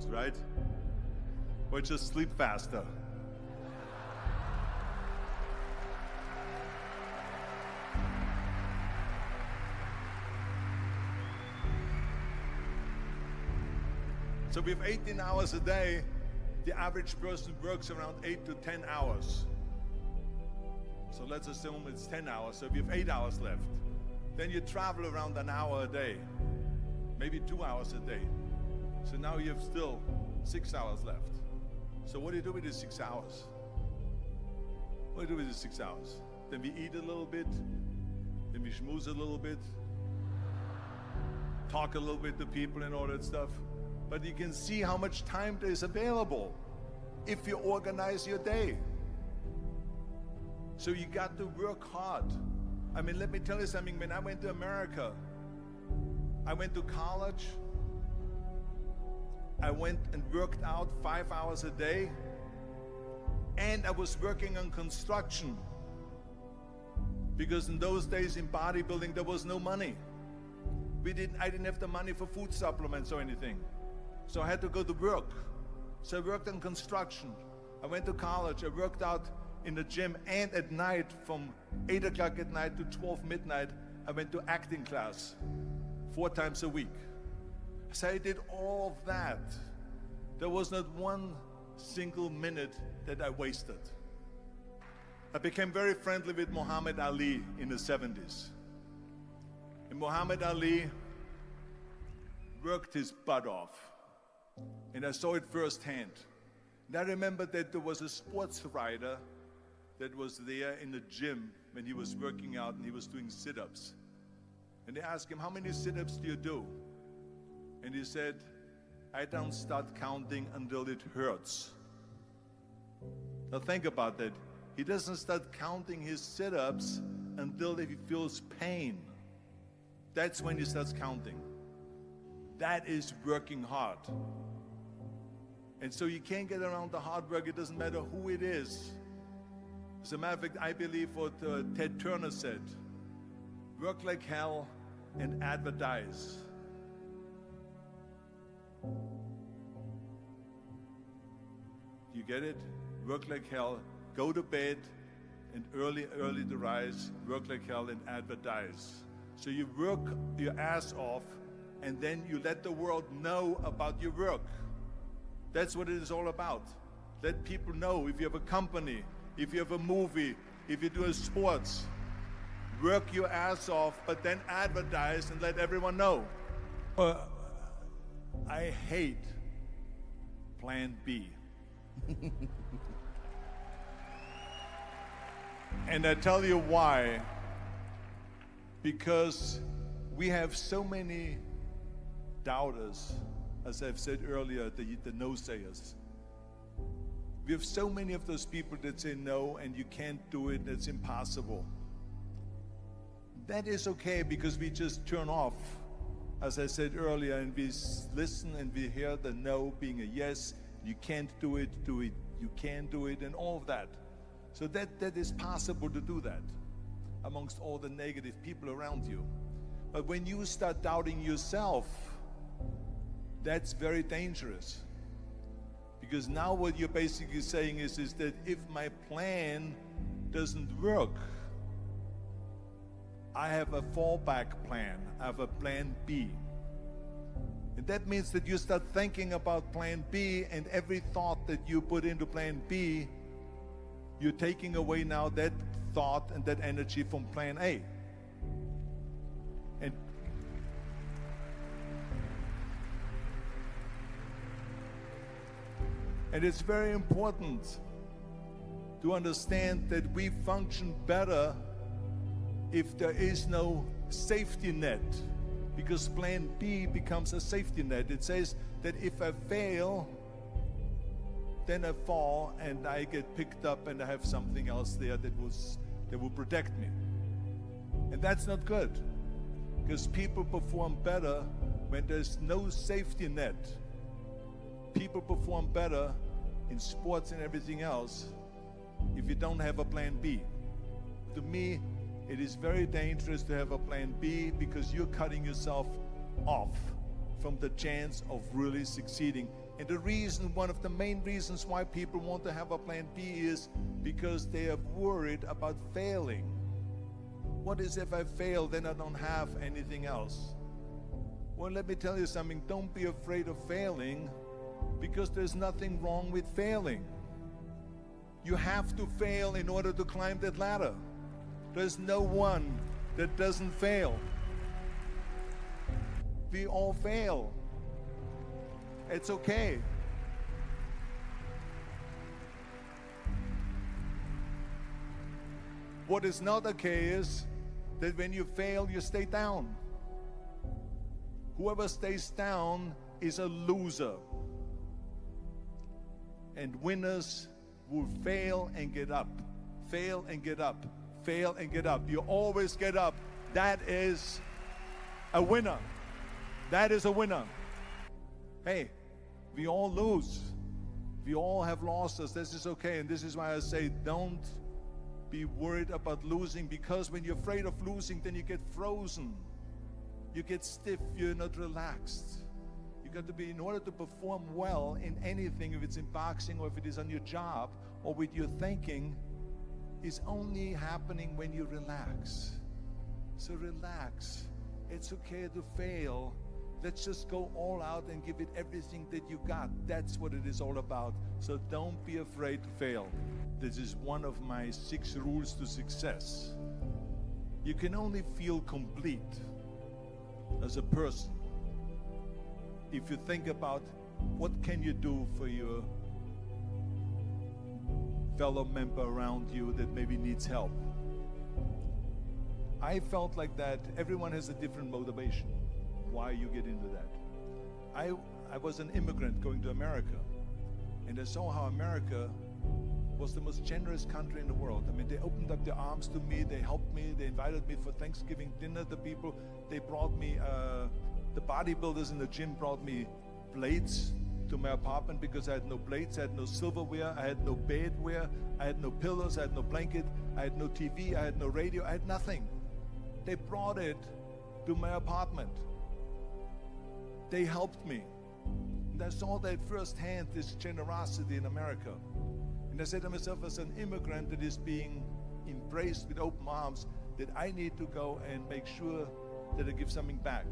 works, right? Or just sleep faster. So we have 18 hours a day. The average person works around 8 to 10 hours. So let's assume it's 10 hours, so we have 8 hours left. Then you travel around an hour a day, maybe 2 hours a day. So now you have still 6 hours left. So what do you do with the 6 hours? What do you do with the 6 hours? Then we eat a little bit, then we schmooze a little bit, talk a little bit to people and all that stuff. But you can see how much time there is available if you organize your day. So you got to work hard. I mean, let me tell you something. When I went to America, I went to college. I went and worked out 5 hours a day. And I was working on construction. Because in those days in bodybuilding, there was no money. I didn't have the money for food supplements or anything. So I had to go to work. So I worked on construction. I went to college. I worked out in the gym, and at night from 8 o'clock at night to 12 midnight, I went to acting class 4 times a week. So I did all of that. There was not one single minute that I wasted. I became very friendly with Muhammad Ali in the 70s. And Muhammad Ali worked his butt off. And I saw it firsthand. And I remember that there was a sports writer that was there in the gym when he was working out and he was doing sit-ups. And they asked him, how many sit-ups do you do? And he said, I don't start counting until it hurts. Now think about that. He doesn't start counting his sit-ups until he feels pain. That's when he starts counting. That is working hard. And so you can't get around the hard work. It doesn't matter who it is. As a matter of fact, I believe what Ted Turner said, work like hell and advertise. You get it? Work like hell, go to bed, and early to rise, work like hell and advertise. So you work your ass off, and then you let the world know about your work. That's what it is all about. Let people know. If you have a company, if you have a movie, if you do a sports, work your ass off, but then advertise and let everyone know. I hate Plan B. And I tell you why. Because we have so many doubters, as I've said earlier, the Naysayers. We have so many of those people that say no and you can't do it, it's impossible. That is okay because we just turn off, as I said earlier, and we listen and we hear the no being a yes. You can't do it, you can do it, and all of that. So that is possible to do that amongst all the negative people around you. But when you start doubting yourself, that's very dangerous. Because now what you're basically saying is that if my plan doesn't work, I have a fallback plan, I have a plan B. And that means that you start thinking about plan B, and every thought that you put into plan B, you're taking away now that thought and that energy from plan A. And it's very important to understand that we function better if there is no safety net, because plan B becomes a safety net. It says that if I fail, then I fall and I get picked up and I have something else there that will protect me. And that's not good, because people perform better when there's no safety net. People perform better in sports and everything else if you don't have a plan B. To me, it is very dangerous to have a plan B, because you're cutting yourself off from the chance of really succeeding And the reason, one of the main reasons why people want to have a plan B is because they are worried about failing. What is if I fail, then I don't have anything else? Well, let me tell you something. Don't be afraid of failing, because there's nothing wrong with failing. You have to fail in order to climb that ladder. There's no one that doesn't fail. We all fail. It's okay. What is not okay is that when you fail, you stay down. Whoever stays down is a loser. And winners will fail and get up. Fail and get up. Fail and get up. You always get up. That is a winner. That is a winner. Hey, we all lose. We all have losses. This is okay. And this is why I say don't be worried about losing, because when you're afraid of losing, then you get frozen. You get stiff. You're not relaxed. You got to be, in order to perform well in anything, if it's in boxing or if it is on your job or with your thinking, is only happening when you relax. So relax. It's okay to fail. Let's just go all out and give it everything that you got. That's what it is all about. So don't be afraid to fail. This is one of my 6 rules to success. You can only feel complete as a person if you think about what can you do for your fellow member around you that maybe needs help. I felt like that everyone has a different motivation why you get into that. I was an immigrant going to America, and I saw how America was the most generous country in the world. I mean, they opened up their arms to me, they helped me, they invited me for Thanksgiving dinner. The people, they brought me, the bodybuilders in the gym brought me plates to my apartment because I had no plates, I had no silverware, I had no bedware, I had no pillows, I had no blanket, I had no TV, I had no radio, I had nothing. They brought it to my apartment. They helped me. And I saw that firsthand, this generosity in America. And I said to myself, as an immigrant that is being embraced with open arms, that I need to go and make sure that I give something back.